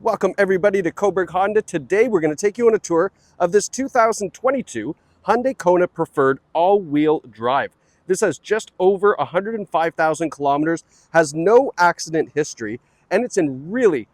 Welcome everybody to Cobourg Honda. Today we're going to take you on a tour of this 2022 Hyundai Kona Preferred all-wheel drive. This has just over 105,000 kilometers, has no accident history, and it's in really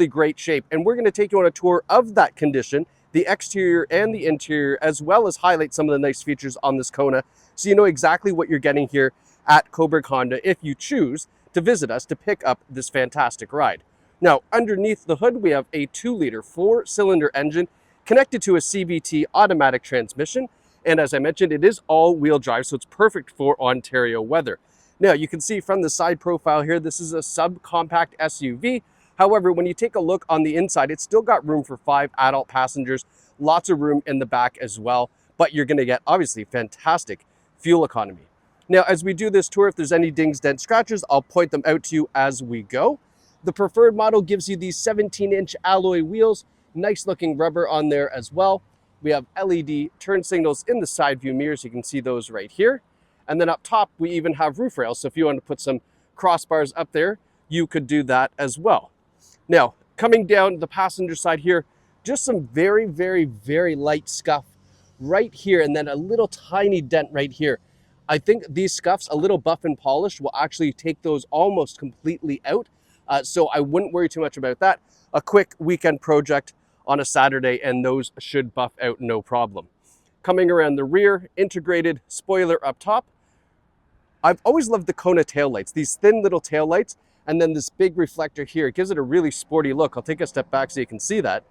great shape. And we're going to take you on a tour of that condition, the exterior and the interior, as well as highlight some of the nice features on this Kona, so you know exactly what you're getting here at Cobourg Honda if you choose to visit us to pick up this fantastic ride. Now, underneath the hood, we have a 2-liter 4-cylinder engine connected to a CVT automatic transmission. And as I mentioned, it is all-wheel drive, so it's perfect for Ontario weather. Now, you can see from the side profile here, this is a subcompact SUV. However, when you take a look on the inside, it's still got room for 5 adult passengers, lots of room in the back as well. But you're going to get, obviously, fantastic fuel economy. Now, as we do this tour, if there's any dings, dents, scratches, I'll point them out to you as we go. The Preferred model gives you these 17-inch alloy wheels, nice looking rubber on there as well. We have LED turn signals in the side view mirrors. You can see those right here. And then up top, we even have roof rails. So if you want to put some crossbars up there, you could do that as well. Now, coming down the passenger side here, just some very light scuff right here. And then a little tiny dent right here. I think these scuffs, a little buff and polished, will actually take those almost completely out. So I wouldn't worry too much about that. A quick weekend project on a Saturday and those should buff out no problem. Coming around the rear, integrated spoiler up top. I've always loved the Kona taillights, these thin little taillights, and then this big reflector here. It gives it a really sporty look. I'll take a step back so you can see that.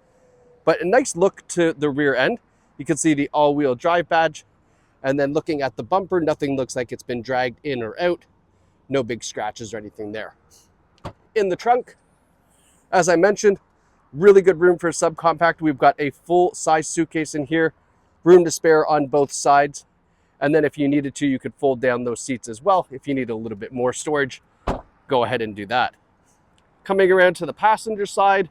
But a nice look to the rear end. You can see the all-wheel drive badge. And then looking at the bumper, nothing looks like it's been dragged in or out. No big scratches or anything there. In the trunk, as I mentioned, really good room for a subcompact. We've got a full-size suitcase in here, room to spare on both sides. And then if you needed to, you could fold down those seats as well. If you need a little bit more storage, go ahead and do that. Coming around to the passenger side,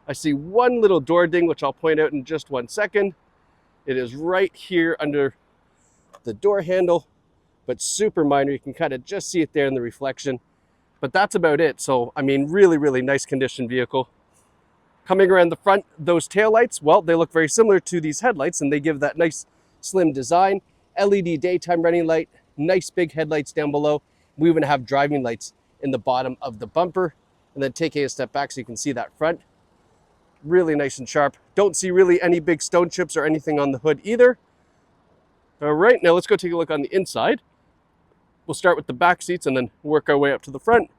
I see one little door ding, which I'll point out in just one second. It is right here under the door handle, but super minor. You can kind of just see it there in the reflection. But that's about it. So, I mean, really nice condition vehicle. Coming around the front, those taillights, well, they look very similar to these headlights and they give that nice slim design. LED daytime running light, nice big headlights down below. We even have driving lights in the bottom of the bumper. And then taking a step back so you can see that front. Really nice and sharp. Don't see really any big stone chips or anything on the hood either. All right, now let's go take a look on the inside. We'll start with the back seats and then work our way up to the front.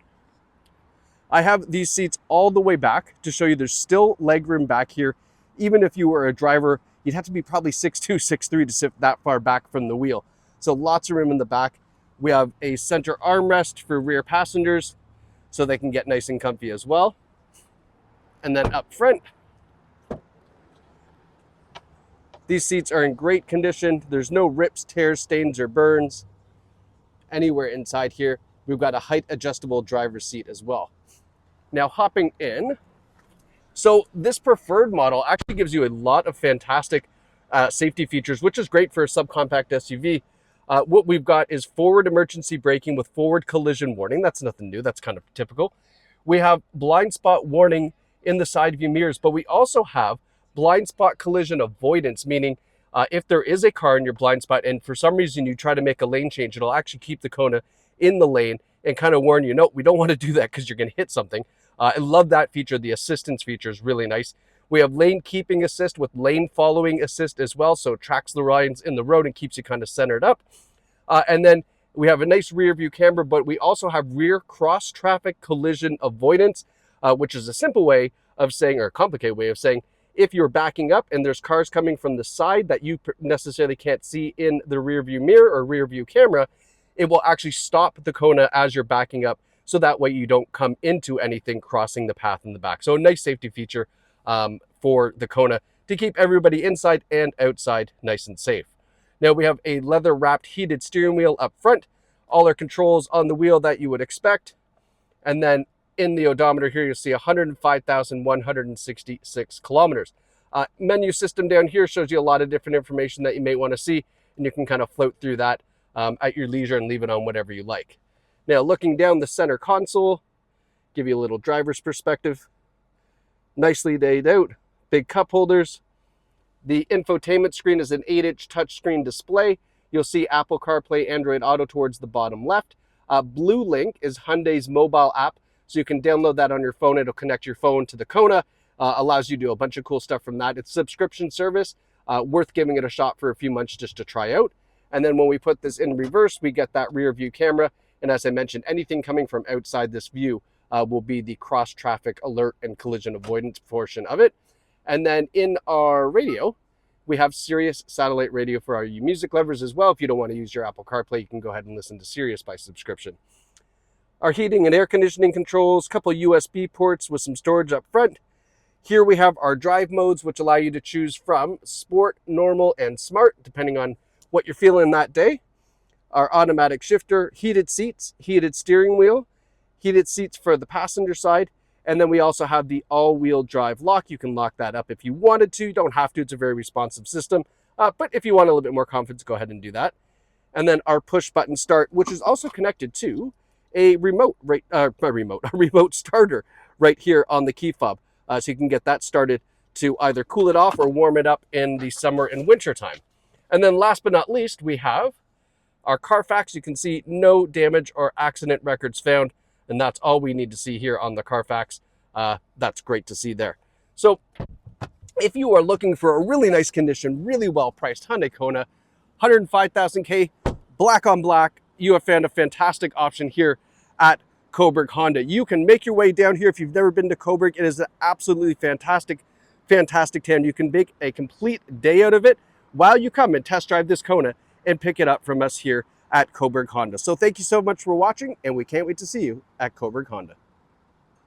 I have these seats all the way back to show you there's still leg room back here. Even if you were a driver, you'd have to be probably 6'2", 6'3" to sit that far back from the wheel. So lots of room in the back. We have a center armrest for rear passengers so they can get nice and comfy as well. And then up front, these seats are in great condition. There's no rips, tears, stains, or burns anywhere inside here. We've got a height adjustable driver's seat as well. Now hopping in, so this Preferred model actually gives you a lot of fantastic safety features, which is great for a subcompact SUV. What we've got is forward emergency braking with forward collision warning. That's nothing new, that's kind of typical. We have blind spot warning in the side view mirrors, but we also have blind spot collision avoidance, meaning if there is a car in your blind spot and for some reason you try to make a lane change, it'll actually keep the Kona in the lane and kind of warn you, no, we don't want to do that because you're going to hit something. I love that feature. The assistance feature is really nice. We have lane keeping assist with lane following assist as well, so it tracks the lines in the road and keeps you kind of centered up. And then we have a nice rear view camera, but we also have rear cross traffic collision avoidance, which is a simple way of saying, or a complicated way of saying, if you're backing up and there's cars coming from the side that you necessarily can't see in the rear view mirror or rear view camera, it will actually stop the Kona as you're backing up. So that way you don't come into anything crossing the path in the back. So a nice safety feature for the Kona to keep everybody inside and outside nice and safe. Now we have a leather wrapped heated steering wheel up front, all our controls on the wheel that you would expect. And then in the odometer here, you'll see 105,166 kilometers. Menu system down here shows you a lot of different information that you may want to see, and you can kind of float through that at your leisure and leave it on whatever you like. Now, looking down the center console, give you a little driver's perspective. nicely laid out, big cup holders. The infotainment screen is an 8-inch touchscreen display. You'll see Apple CarPlay, Android Auto towards the bottom left. Blue Link is Hyundai's mobile app, so you can download that on your phone. It'll connect your phone to the Kona, allows you to do a bunch of cool stuff from that. It's a subscription service, worth giving it a shot for a few months just to try out. And then when we put this in reverse, we get that rear view camera. And as I mentioned, anything coming from outside this view will be the cross traffic alert and collision avoidance portion of it. And then in our radio, we have Sirius satellite radio for our music lovers as well. If you don't want to use your Apple CarPlay, you can go ahead and listen to Sirius by subscription. Our heating and air conditioning controls, couple USB ports with some storage up front. Here we have our drive modes, which allow you to choose from sport, normal, and smart, depending on what you're feeling that day. Our automatic shifter, heated seats, heated steering wheel, heated seats for the passenger side. And then we also have the all-wheel drive lock. You can lock that up if you wanted to. You don't have to. It's a very responsive system. But if you want a little bit more confidence, go ahead and do that. And then our push-button start, which is also connected to a remote starter right here on the key fob. So you can get that started to either cool it off or warm it up in the summer and winter time. And then last but not least, we have our Carfax. You can see no damage or accident records found. And that's all we need to see here on the Carfax. That's great to see there. So if you are looking for a really nice condition, really well-priced Hyundai Kona, 105,000K, black on black, you have found a fantastic option here at Cobourg Honda. You can make your way down here. If you've never been to Cobourg, it is an absolutely fantastic town. You can make a complete day out of it while you come and test drive this Kona and pick it up from us here at Cobourg Honda. So thank you so much for watching, and we can't wait to see you at Cobourg Honda.